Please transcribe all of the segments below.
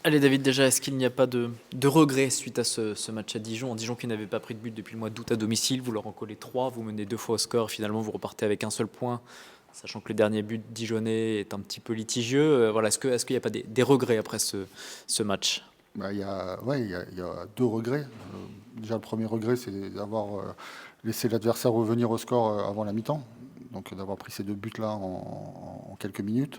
Allez David, déjà, est-ce qu'il n'y a pas de regrets suite à ce match à Dijon? Dijon qui n'avait pas pris de but depuis le mois d'août à domicile, vous leur en collez 3, vous menez 2 fois au score, finalement vous repartez avec un seul point, sachant que le dernier but dijonnais est un petit peu litigieux. Voilà, est-ce qu'il n'y a pas des regrets après ce match? Bah, il y a deux regrets. Déjà, le premier regret, c'est d'avoir laissé l'adversaire revenir au score avant la mi-temps, donc d'avoir pris ces deux buts-là en quelques minutes.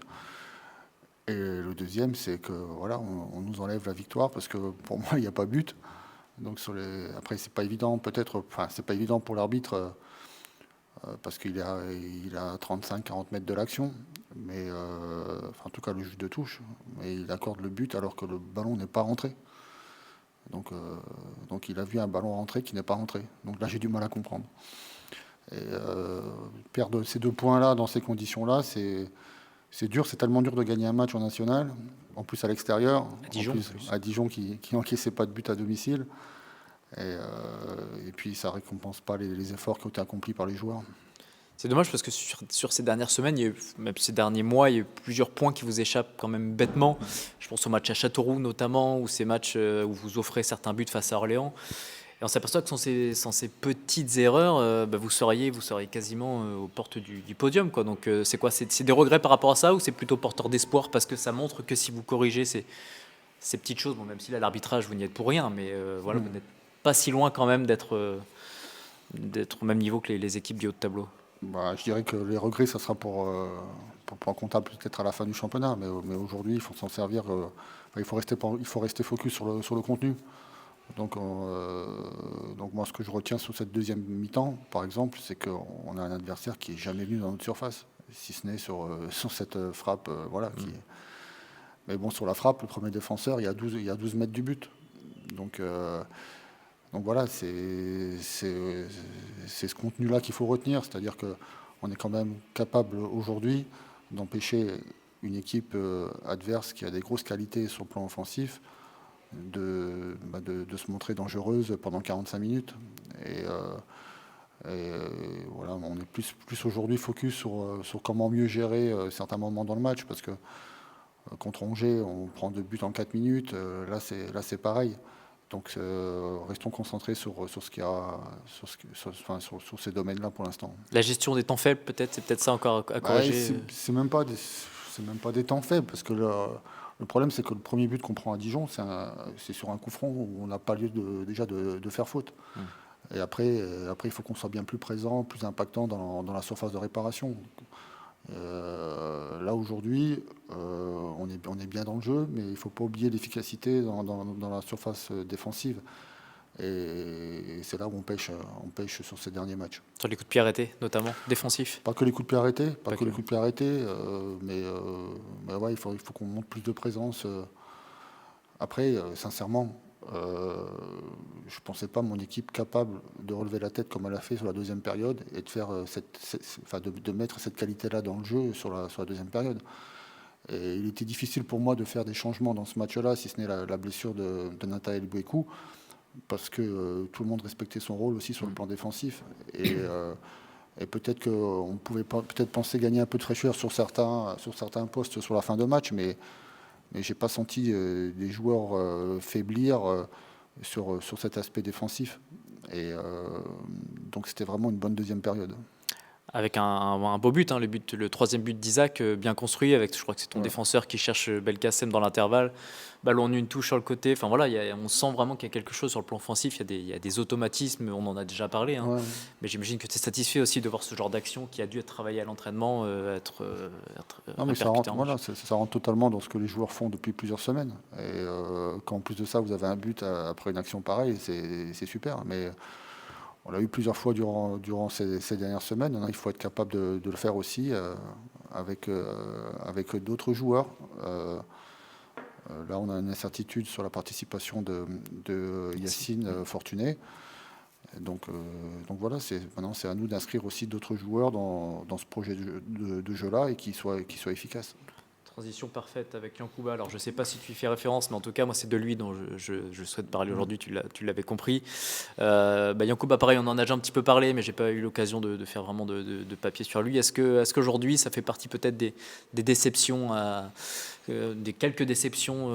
Et le deuxième, c'est que voilà, on nous enlève la victoire parce que pour moi, il n'y a pas but. Donc après, c'est pas évident, peut-être, enfin, c'est pas évident pour l'arbitre parce il a 35-40 mètres de l'action, mais enfin, en tout cas le juge de touche, mais il accorde le but alors que le ballon n'est pas rentré. Donc, euh, donc il a vu un ballon rentrer qui n'est pas rentré. Donc là, j'ai du mal à comprendre. Et perdre ces deux points-là dans ces conditions-là, c'est dur. C'est tellement dur de gagner un match en national, en plus à l'extérieur, À en Dijon en plus plus. à Dijon qui n'encaissait pas de but à domicile. Et puis ça récompense pas les efforts qui ont été accomplis par les joueurs. C'est dommage parce que sur ces dernières semaines, même ces derniers mois, il y a eu plusieurs points qui vous échappent quand même bêtement. Je pense au match à Châteauroux notamment, ou ces matchs où vous offrez certains buts face à Orléans. Et on s'aperçoit que sans ces petites erreurs, bah, vous seriez quasiment aux portes du podium, quoi. Donc c'est quoi? C'est des regrets par rapport à ça ou c'est plutôt porteur d'espoir parce que ça montre que si vous corrigez ces petites choses, bon, même si là l'arbitrage vous n'y êtes pour rien, mais voilà, vous n'êtes pas si loin quand même d'être au même niveau que les équipes du haut de tableau. Bah, je dirais que les regrets, ça sera pour point comptable peut-être à la fin du championnat, mais aujourd'hui, il faut s'en servir. Il faut rester focus sur le contenu. Donc moi, ce que je retiens sur cette deuxième mi-temps, par exemple, c'est qu'on a un adversaire qui est jamais venu dans notre surface, si ce n'est sur cette frappe, voilà. Mais bon, sur la frappe, le premier défenseur, il y a 12 mètres du but. Donc, euh, donc voilà, c'est ce contenu-là qu'il faut retenir, c'est-à-dire qu'on est quand même capable aujourd'hui d'empêcher une équipe adverse qui a des grosses qualités sur le plan offensif de se montrer dangereuse pendant 45 minutes. Et, euh, voilà, on est plus aujourd'hui focus sur comment mieux gérer certains moments dans le match, parce que contre Angers, on prend 2 buts en 4 minutes, là c'est pareil. Donc restons concentrés sur ce qu'il y a, sur ces domaines-là pour l'instant. La gestion des temps faibles, peut-être, c'est peut-être ça encore à Bah, corriger. c'est même pas des temps faibles, parce que le problème, c'est que le premier but qu'on prend à Dijon, c'est sur un coup franc où on n'a pas lieu déjà de faire faute. Et après, il faut qu'on soit bien plus présent, plus impactant dans la surface de réparation. Là, aujourd'hui, on est bien dans le jeu, mais il ne faut pas oublier l'efficacité dans la surface défensive. Et c'est là où on pêche sur ces derniers matchs. Sur les coups de pied arrêtés, notamment, défensifs. Pas que les coups de pied arrêtés, pas Pas que que. les coups de pied arrêtés, mais ouais, il faut qu'on monte plus de présence. Après, sincèrement, je ne pensais pas mon équipe capable de relever la tête comme elle a fait sur la deuxième période et de faire enfin, de mettre cette qualité-là dans le jeu sur la deuxième période. Et il était difficile pour moi de faire des changements dans ce match-là, si ce n'est la blessure de Nathalie Bouékou, parce que tout le monde respectait son rôle aussi sur le plan défensif. Et peut-être qu'on pouvait peut-être penser gagner un peu de fraîcheur sur certains postes sur la fin de match, mais j'ai pas senti des joueurs faiblir sur cet aspect défensif. Et donc c'était vraiment une bonne deuxième période. Avec un beau but, hein, le troisième but d'Isaac, bien construit, avec, je crois que c'est ton Ouais. défenseur qui cherche Belkacem dans l'intervalle. Ballon en une touche sur le côté. Enfin voilà, on sent vraiment qu'il y a quelque chose sur le plan offensif. Il y a des automatismes, on en a déjà parlé, hein. Ouais. Mais j'imagine que tu es satisfait aussi de voir ce genre d'action qui a dû être travaillé à l'entraînement, être Non, mais répercuté en voilà, match. ça rentre totalement dans ce que les joueurs font depuis plusieurs semaines. Et quand en plus de ça, vous avez un but après une action pareille, c'est super. Mais on l'a eu plusieurs fois durant ces dernières semaines. Maintenant, il faut être capable de le faire aussi avec d'autres joueurs. Là, on a une incertitude sur la participation de Merci. Yacine Fortuné. Donc, donc voilà, maintenant c'est à nous d'inscrire aussi d'autres joueurs dans ce projet de jeu-là et qui soient efficaces. Transition parfaite avec Yankuba. Alors, je ne sais pas si tu y fais référence, mais en tout cas, moi, c'est de lui dont je souhaite parler aujourd'hui. Tu l'avais compris. Yankuba, pareil, on en a déjà un petit peu parlé, mais j'ai pas eu l'occasion de faire vraiment de papier sur lui. Est-ce qu'aujourd'hui, ça fait partie peut-être des déceptions, des quelques déceptions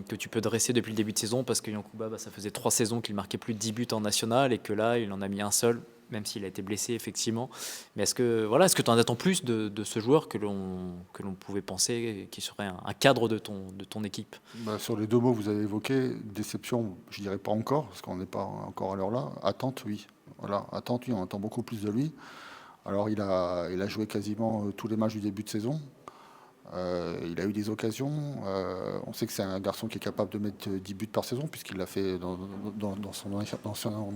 que tu peux dresser depuis le début de saison, parce que Yankuba, ça faisait 3 saisons qu'il marquait plus de 10 buts en national et que là, il en a mis un seul, même s'il a été blessé effectivement. Mais est-ce que tu en attends plus de ce joueur que l'on pouvait penser qui serait un cadre de ton équipe? Sur les deux mots que vous avez évoqués, déception, je dirais pas encore, parce qu'on n'est pas encore à l'heure là. Attente, oui. Voilà, attente, oui, on attend beaucoup plus de lui. Alors il a joué quasiment tous les matchs du début de saison. Il a eu des occasions. On sait que c'est un garçon qui est capable de mettre 10 buts par saison, puisqu'il l'a fait dans son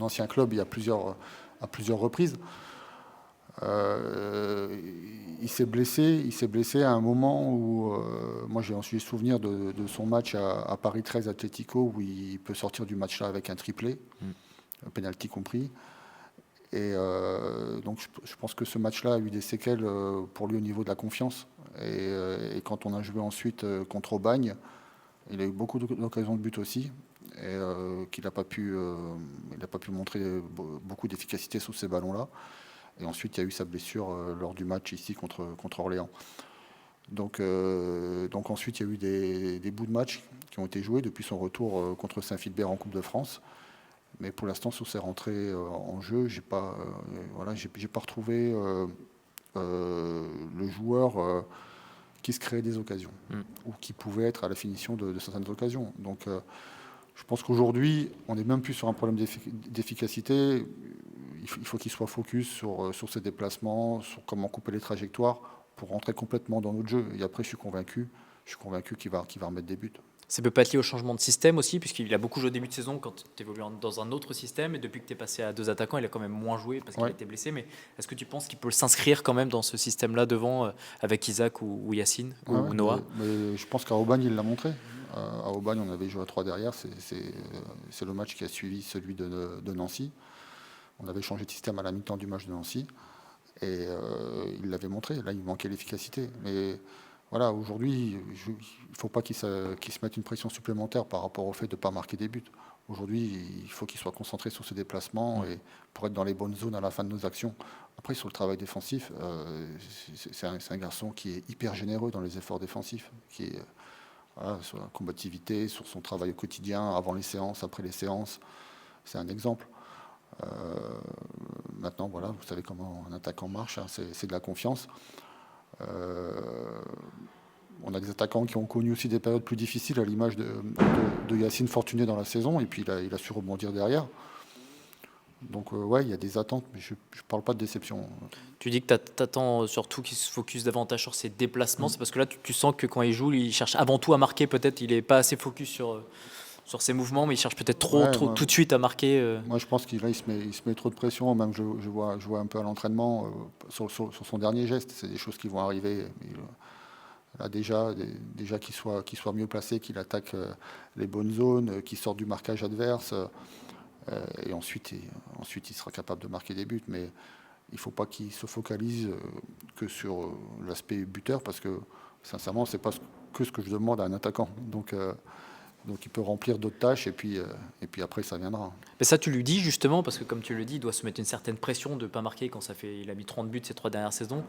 ancien club à plusieurs reprises. Il s'est blessé à un moment où moi j'ai ensuite souvenir de son match à Paris 13 Atlético où il peut sortir du match là avec un triplé, un penalty compris. Et donc je pense que ce match-là a eu des séquelles pour lui au niveau de la confiance. Et quand on a joué ensuite contre Aubagne, il a eu beaucoup d'occasions de but aussi, et qu'il n'a pas pu montrer beaucoup d'efficacité sur ces ballons-là. Et ensuite, il y a eu sa blessure lors du match ici contre Orléans. Donc ensuite, il y a eu des bouts de match qui ont été joués depuis son retour contre Saint-Philbert en Coupe de France. Mais pour l'instant, sur ses rentrées en jeu, j'ai pas retrouvé le joueur qui se créait des occasions ou qui pouvait être à la finition de certaines occasions. Donc je pense qu'aujourd'hui, on n'est même plus sur un problème d'efficacité. Il faut qu'il soit focus sur ses déplacements, sur comment couper les trajectoires pour rentrer complètement dans notre jeu. Et après, je suis convaincu qu'il va remettre des buts. Ça peut pas être lié au changement de système aussi, puisqu'il a beaucoup joué au début de saison quand tu évolues dans un autre système, et depuis que tu es passé à 2 attaquants, il a quand même moins joué parce qu'il a été blessé. Mais est-ce que tu penses qu'il peut s'inscrire quand même dans ce système-là devant, avec Isaac ou Yacine ou Noah? Mais je pense qu'à Aubagne, il l'a montré. À Aubagne, on avait joué à 3 derrière. C'est le match qui a suivi celui de Nancy. On avait changé de système à la mi-temps du match de Nancy. Et il l'avait montré. Là, il manquait l'efficacité. Mais voilà, aujourd'hui, il ne faut pas qu'il se mette une pression supplémentaire par rapport au fait de ne pas marquer des buts. Aujourd'hui, il faut qu'il soit concentré sur ses déplacements et pour être dans les bonnes zones à la fin de nos actions. Après, sur le travail défensif, c'est un garçon qui est hyper généreux dans les efforts défensifs, qui est sur la combativité, sur son travail au quotidien, avant les séances, après les séances. C'est un exemple. Maintenant, voilà, vous savez comment un attaquant marche, hein, c'est de la confiance. On a des attaquants qui ont connu aussi des périodes plus difficiles, à l'image de Yacine Fortuné dans la saison, et puis il a su rebondir derrière. Donc ouais, il y a des attentes, mais je ne parle pas de déception. Tu dis que tu attends surtout qu'il se focus davantage sur ses déplacements. C'est parce que là, tu sens que quand il joue, il cherche avant tout à marquer. Peut-être il n'est pas assez focus sur ses mouvements, mais il cherche peut-être trop tout de suite à marquer. Moi, je pense qu'il se met trop de pression. Même je vois un peu à l'entraînement sur son dernier geste. C'est des choses qui vont arriver. Là, déjà qu'il soit mieux placé, qu'il attaque les bonnes zones, qu'il sorte du marquage adverse. Et ensuite, il sera capable de marquer des buts. Mais il ne faut pas qu'il se focalise que sur l'aspect buteur, parce que, sincèrement, ce n'est pas que ce que je demande à un attaquant. Donc il peut remplir d'autres tâches et puis après, ça viendra. Mais ça, tu lui dis justement, parce que comme tu le dis, il doit se mettre une certaine pression de ne pas marquer quand il a mis 30 buts ces 3 dernières saisons.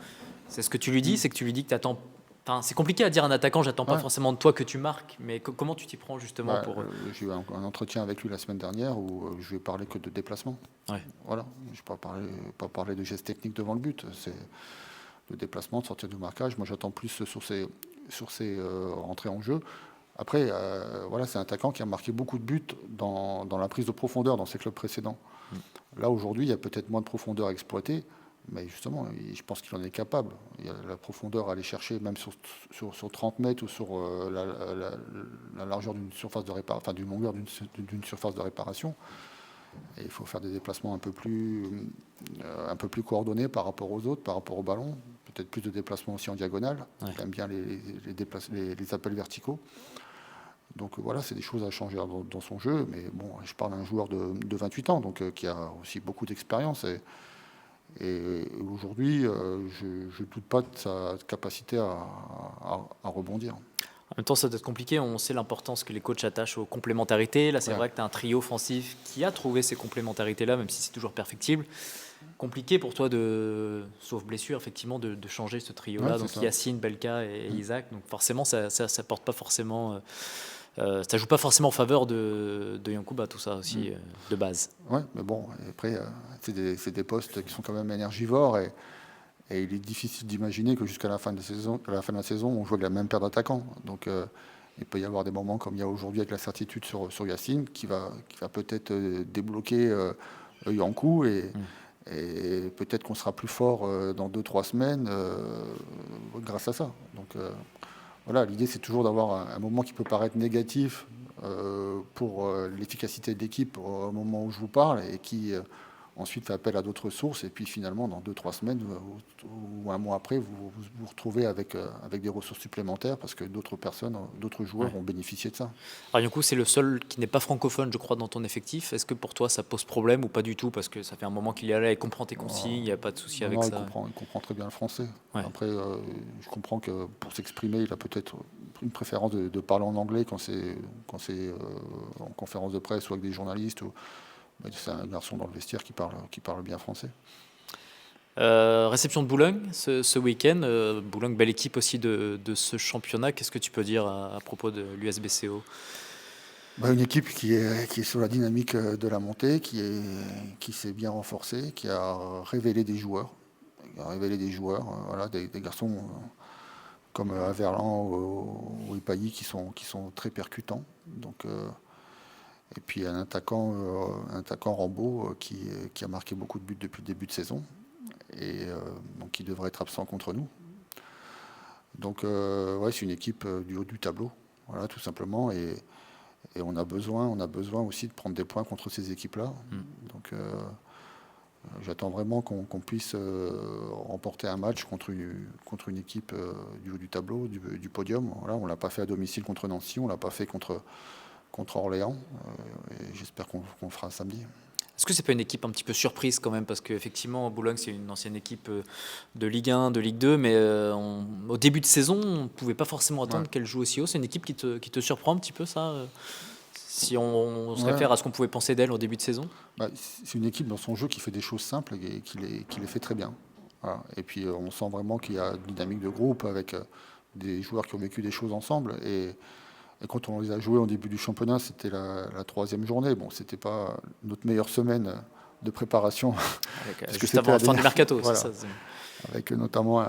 C'est ce que tu lui dis, c'est que tu lui dis que tu attends. Enfin, c'est compliqué à dire à un attaquant, j'attends pas forcément de toi que tu marques, mais comment tu t'y prends justement pour. J'ai eu un entretien avec lui la semaine dernière où je lui ai parlé que de déplacement. Voilà, je n'ai pas parlé de gestes techniques devant le but. C'est le déplacement, de sortir du marquage. Moi, j'attends plus sur ses rentrées en jeu. Après, voilà, c'est un attaquant qui a marqué beaucoup de buts dans la prise de profondeur dans ses clubs précédents. Là, aujourd'hui, il y a peut-être moins de profondeur à exploiter, mais justement, je pense qu'il en est capable. Il y a la profondeur à aller chercher, même sur 30 mètres ou sur la largeur d'une surface de réparation, enfin d'une longueur d'une surface de réparation. Et il faut faire des déplacements un peu plus coordonnés par rapport aux autres, par rapport au ballon. Peut-être plus de déplacements aussi en diagonale. Il aime bien les appels verticaux. Donc voilà, c'est des choses à changer dans son jeu. Mais bon, je parle d'un joueur de 28 ans, donc qui a aussi beaucoup d'expérience. Et aujourd'hui, je ne doute pas de sa capacité à rebondir. En même temps, ça doit être compliqué. On sait l'importance que les coachs attachent aux complémentarités. Là, c'est Ouais. vrai que tu as un trio offensif qui a trouvé ces complémentarités-là, même si c'est toujours perfectible. Compliqué pour toi, sauf blessure, effectivement, de changer ce Ouais, trio-là. c'est Donc ça. Yacine, Belka et Mm. Isaac. Donc forcément, ça porte pas forcément, ça joue pas forcément en faveur de Yankuba, tout ça aussi, Mm. de base. Ouais, mais bon, et après, c'est des postes qui sont quand même énergivores et il est difficile d'imaginer que jusqu'à la fin de la saison, on joue avec la même paire d'attaquants. Donc, il peut y avoir des moments comme il y a aujourd'hui avec la certitude sur Yacine qui va peut-être débloquer Yankou et peut-être qu'on sera plus fort dans 2-3 semaines grâce à ça. Donc, voilà, l'idée c'est toujours d'avoir un moment qui peut paraître négatif pour l'efficacité de l'équipe au moment où je vous parle et qui ensuite fait appel à d'autres sources et puis finalement dans 2-3 semaines ou un mois après vous retrouvez avec des ressources supplémentaires parce que d'autres personnes, d'autres joueurs Ouais. ont bénéficié de ça. Alors, Yankou, c'est le seul qui n'est pas francophone, je crois, dans ton effectif. Est-ce que pour toi, ça pose problème ou pas du tout? Parce que ça fait un moment qu'il est là, il comprend tes consignes, il n'y a pas de souci Non, avec non, ça. il comprend très bien le français. Ouais. Après, je comprends que pour s'exprimer, il a peut-être une préférence de parler en anglais quand c'est en conférence de presse ou avec des journalistes. Mais c'est un garçon dans le vestiaire qui parle bien français. Réception de Boulogne ce week-end. Boulogne, belle équipe aussi de ce championnat. Qu'est-ce que tu peux dire à propos de l'USBCO? Bah, une équipe qui est sur la dynamique de la montée, qui s'est bien renforcée, qui a révélé des joueurs. Voilà, des garçons comme Averlan ou Epailly qui sont très percutants. Donc, et puis un attaquant Rambaud qui a marqué beaucoup de buts depuis le début de saison et donc qui devrait être absent contre nous. Donc ouais, c'est une équipe du haut du tableau, voilà, tout simplement. Et on a besoin aussi de prendre des points contre ces équipes-là. Donc j'attends vraiment qu'on puisse remporter un match contre une équipe du haut du tableau, du podium. Voilà, on ne l'a pas fait à domicile contre Nancy, on ne l'a pas fait contre Orléans. Et j'espère qu'on le fera samedi. Est-ce que c'est pas une équipe un petit peu surprise quand même? Parce qu'effectivement, Boulogne, c'est une ancienne équipe de Ligue 1, de Ligue 2, mais au début de saison, on ne pouvait pas forcément attendre Ouais. qu'elle joue aussi haut. C'est une équipe qui te surprend un petit peu, ça si on se Ouais. réfère à ce qu'on pouvait penser d'elle au début de saison? Bah, c'est une équipe dans son jeu qui fait des choses simples et qui les fait très bien. Voilà. Et puis on sent vraiment qu'il y a une dynamique de groupe avec des joueurs qui ont vécu des choses ensemble. Et quand on les a joués au début du championnat, c'était la troisième journée. Bon, c'était pas notre meilleure semaine de préparation. Parce que Juste c'était avant la fin du dernière. mercato, Voilà. c'est ça. Avec notamment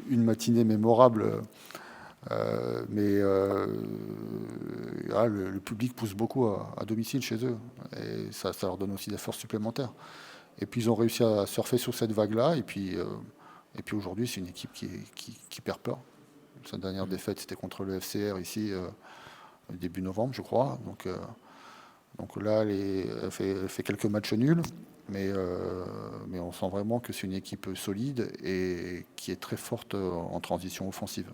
une matinée mémorable. Mais le public pousse beaucoup à domicile chez eux. Et ça leur donne aussi des forces supplémentaires. Et puis ils ont réussi à surfer sur cette vague-là. Et puis aujourd'hui, c'est une équipe qui perd pas. Sa dernière défaite, c'était contre le FCR ici, début novembre, je crois. Donc là, elle fait quelques matchs nuls. Mais on sent vraiment que c'est une équipe solide et qui est très forte en transition offensive.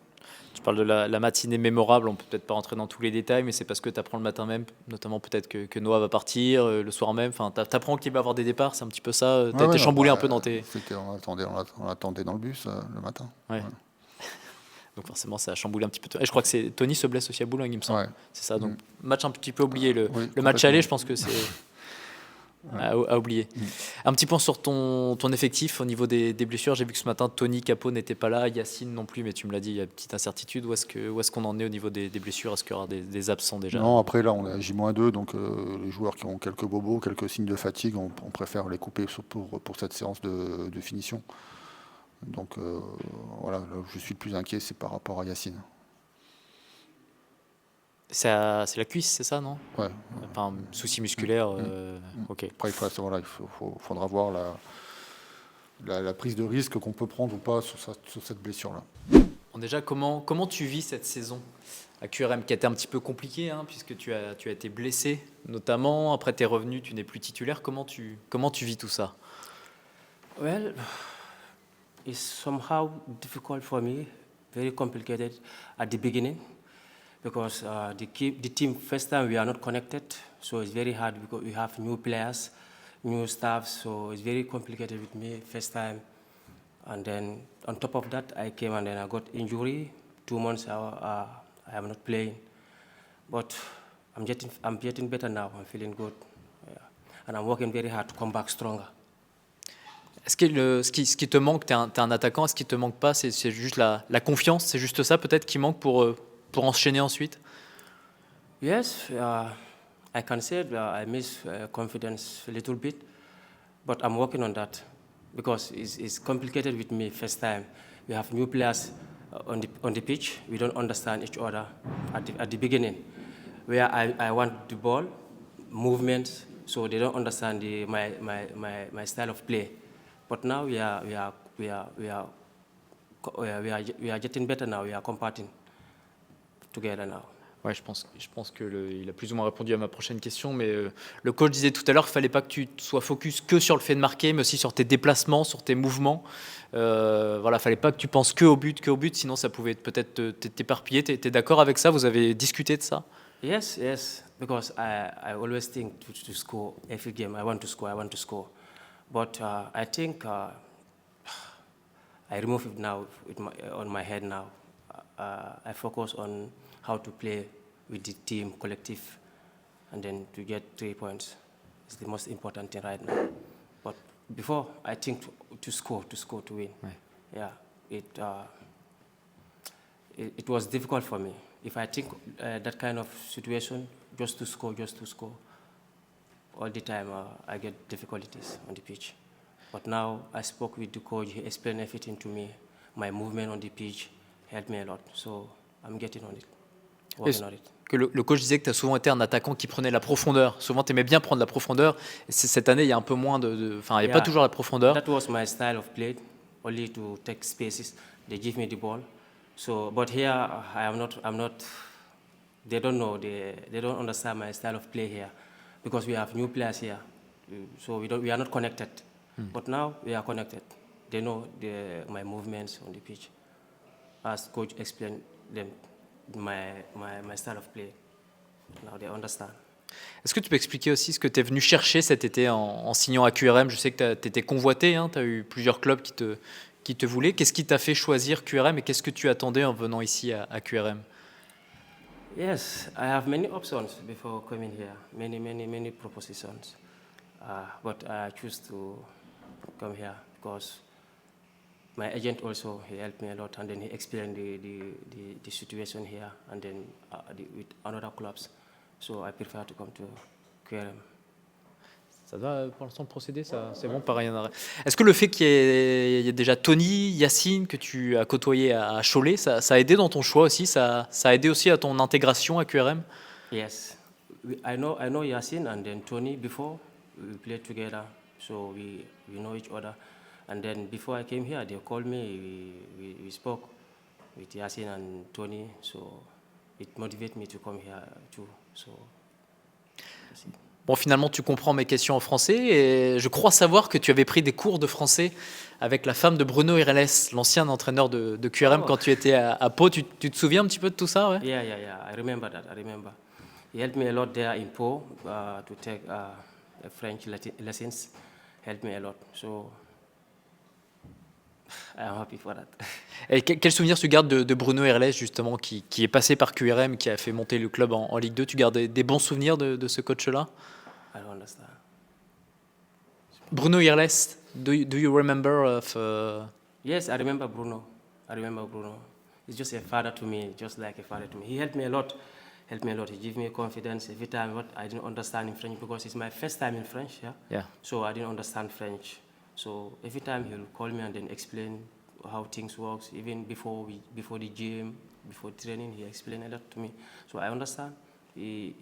Tu parles de la matinée mémorable, on peut peut-être pas rentrer dans tous les détails, mais c'est parce que tu apprends le matin même, notamment peut-être que Noah va partir, le soir même, enfin, tu apprends qu'il va y avoir des départs, c'est un petit peu ça, tu as été chamboulé un peu dans tes... On l'attendait dans le bus le matin. Ouais. Ouais. Donc forcément, ça a chamboulé un petit peu. Et je crois que Tony se blesse aussi à Boulogne, il me semble. Ouais. C'est ça, donc match un petit peu oublié. Oui, Le match aller, complètement. je pense que c'est à oublier. Un petit point sur ton effectif au niveau des blessures. J'ai vu que ce matin, Tony Capot n'était pas là, Yacine non plus, mais tu me l'as dit, il y a une petite incertitude. Où est-ce qu'on en est au niveau des blessures? Est-ce qu'il y aura des absents déjà? Non, après là, on est à J-2, donc les joueurs qui ont quelques bobos, quelques signes de fatigue, on préfère les couper pour cette séance de finition. Donc voilà, là où je suis le plus inquiet, c'est par rapport à Yacine. C'est la cuisse, c'est ça, non? Ouais. Enfin, souci musculaire. Ok. Après, il faudra voir la prise de risque qu'on peut prendre ou pas sur cette blessure-là. Bon, déjà, comment tu vis cette saison à QRM qui a été un petit peu compliquée, hein, puisque tu as été blessé, notamment. Après, tu es revenu, tu n'es plus titulaire. Comment tu vis tout ça? Well, it's somehow difficult for me, very complicated at the beginning, because the team first time we are not connected, so it's very hard because we have new players, new staff, so it's very complicated with me first time. And then on top of that, I came and then I got injury. 2 months I am not playing, but I'm getting better now. I'm feeling good, yeah. And I'm working very hard to come back stronger. Est-ce que ce qui te manque, tu es un attaquant, ce qui te manque pas, c'est juste la confiance, c'est juste ça peut-être qui manque pour enchaîner ensuite? Yes, I can say I miss confidence a little bit, but I'm working on that because it's complicated with me first time. We have new players on the pitch. We don't understand each other at the beginning, where I want the ball, movements, so they don't understand my style of play. But now we are getting better now. We are competing together now. Ouais, je pense qu'il a plus ou moins répondu à ma prochaine question, mais le coach disait tout à l'heure qu'il ne fallait pas que tu sois focus que sur le fait de marquer, mais aussi sur tes déplacements, sur tes mouvements. Voilà, il ne fallait pas que tu penses que au but, sinon ça pouvait peut-être t'éparpiller. Tu es d'accord avec ça? Vous avez discuté de ça? Yes, because I always think to score every game. I want to score. But I think I remove it now on my head now. I focus on how to play with the team, collective, and then to get 3 points is the most important thing right now. But before, I think to score, to win. Ouais. Yeah, it was difficult for me. If I think that kind of situation, just to score, all the time I get difficulties on the pitch. But now I spoke with the coach, he explained everything to me. My movement on the pitch helped me a lot, so I'm getting on it, working on it. Que le coach disait que tu as souvent été un attaquant qui prenait la profondeur. Souvent, tu aimais bien prendre la profondeur. Et cette année, il y a un peu moins enfin, il n'y a pas toujours la profondeur. That was my style of play, only to take spaces. They give me the ball. So, but here I'm not. They don't know. They don't understand my style of play here, because we have new players here. So we are not connected. But now we are connected. They know my movements on the pitch. As coach explained them my style of play. Now they understand. Est-ce que tu peux expliquer aussi ce que tu es venu chercher cet été en signant à QRM? Je sais que tu étais convoité, hein, tu as eu plusieurs clubs qui te voulaient. Qu'est-ce qui t'a fait choisir QRM et qu'est-ce que tu attendais en venant ici à QRM? Yes, I have many options before coming here. Many propositions. But I choose to come here because my agent also, he helped me a lot, and then he explained the situation here, and then with another clubs. So I prefer to come to QRM. Ça va pour l'instant le procédé, ça, c'est bon, pareil. Est-ce que le fait qu'il y ait déjà Tony, Yacine, que tu as côtoyé à Cholet, ça a aidé dans ton choix aussi, ça a aidé aussi à ton intégration à QRM? Yes, I know Yacine and then Tony before. We played together, so we know each other. And then before I came here, they called me, we spoke with Yacine and Tony, so it motivated me to come here too. So, bon, finalement, tu comprends mes questions en français et je crois savoir que tu avais pris des cours de français avec la femme de Bruno Irles, l'ancien entraîneur de QRM quand tu étais à Pau. Tu te souviens un petit peu de tout ça, ouais? Yeah. I remember that. He helped me a lot there in Pau to take French lessons. Helped me a lot. So I'm happy for that. Et quel souvenir tu gardes de Bruno Irles, justement, qui est passé par QRM, qui a fait monter le club en Ligue 2? Tu gardes des bons souvenirs de ce coach-là? I don't understand. Bruno Irles, do you remember of... Yes, I remember Bruno. He's just a father to me, just like a father to me. He helped me a lot. He gave me confidence every time what I didn't understand in French, because it's my first time in French, Yeah. So I didn't understand French. So every time he'll call me and then explain how things works. Even before the gym, before training, he explained a lot to me. So I understand. He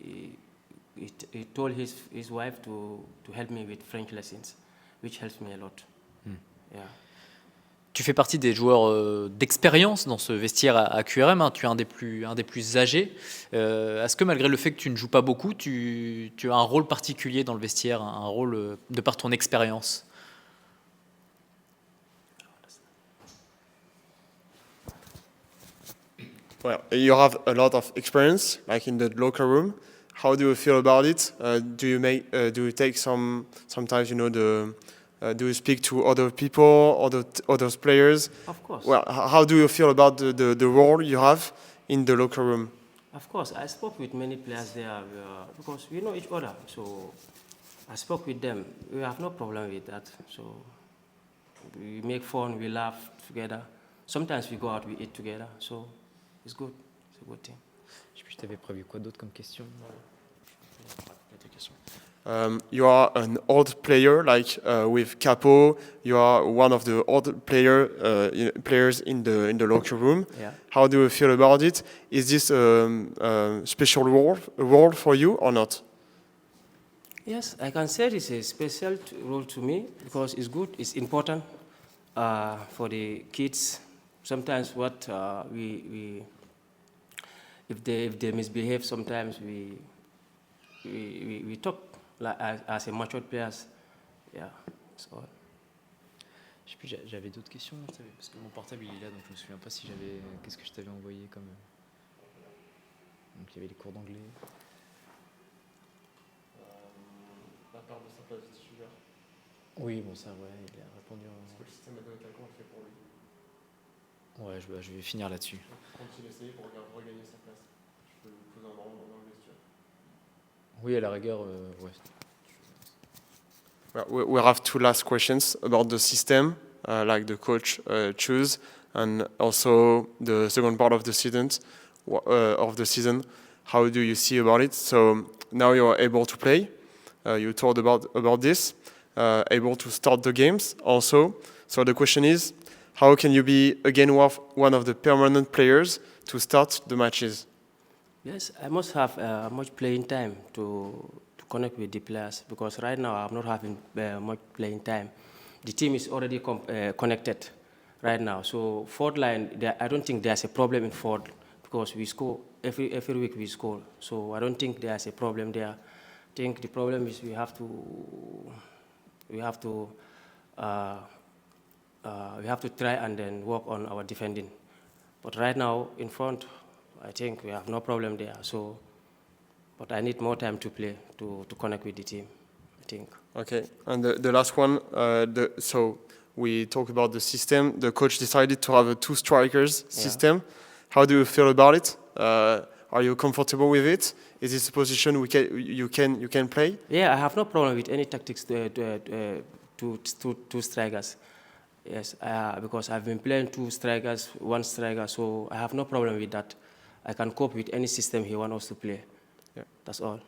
told his wife to help me with French lessons, which helps me a lot. Yeah. Tu fais partie des joueurs d'expérience dans ce vestiaire à QRM, hein. Tu es un des plus âgés. Est-ce que malgré le fait que tu ne joues pas beaucoup, tu as un rôle particulier dans le vestiaire, un rôle de par ton expérience? Well, you have a lot of experience, like in the locker room. how do you feel about it? Do you take sometimes, you know, do you speak to other people, other players? Of course. Well, how do you feel about the role you have in the locker room? Of course, I spoke with many players there because we know each other. So I spoke with them. We have no problem with that. So we make fun, we laugh together. Sometimes we go out, we eat together. So it's good. It's a good thing. Je sais plus, je t'avais prévu quoi d'autre comme question. You are an old player, like with Capo. You are one of the old players in the locker room. Yeah. How do you feel about it? Is this a special role for you or not? Yes, I can say it's a special role to me because it's good, it's important for the kids. Sometimes what if they misbehave, sometimes we talk like as a mature players. Yeah, that's all. Je sais plus, j'avais d'autres questions là, parce que mon portable il est là, donc je me souviens pas si j'avais. Qu'est-ce que je t'avais envoyé comme. Donc il y avait les cours d'anglais. La part de sa place de titulaire. Oui, bon, ça, ouais, il a répondu. Parce que le système d'attaquant est fait pour lui. Ouais, je vais finir là-dessus. Quand il essayait pour regagner sa place, je peux vous poser en anglais si tu veux. Oui, à la rigueur, ouais. We have two last questions about the system, like the coach choose, and also the second part of the season. How do you see about it? So now you are able to play. You told about this, able to start the games also. So the question is, how can you be again one of the permanent players to start the matches? Yes, I must have much playing time to connect with the players because right now I'm not having much playing time. The team is already connected right now. So fourth line, I don't think there's a problem in fourth because we score every week we score. So I don't think there's a problem there. I think the problem is we have to try and then work on our defending. But right now in front, I think we have no problem there. So, but I need more time to play to connect with the team, I think. Okay, and the last one, so we talk about the system. The coach decided to have a two strikers system. How do you feel about it? Are you comfortable with it? Is this a position you can play? Yeah, I have no problem with any tactics two strikers. Yes, because I've been playing two strikers, one striker, so I have no problem with that. I can cope with any system he wants us to play. Yeah. That's all.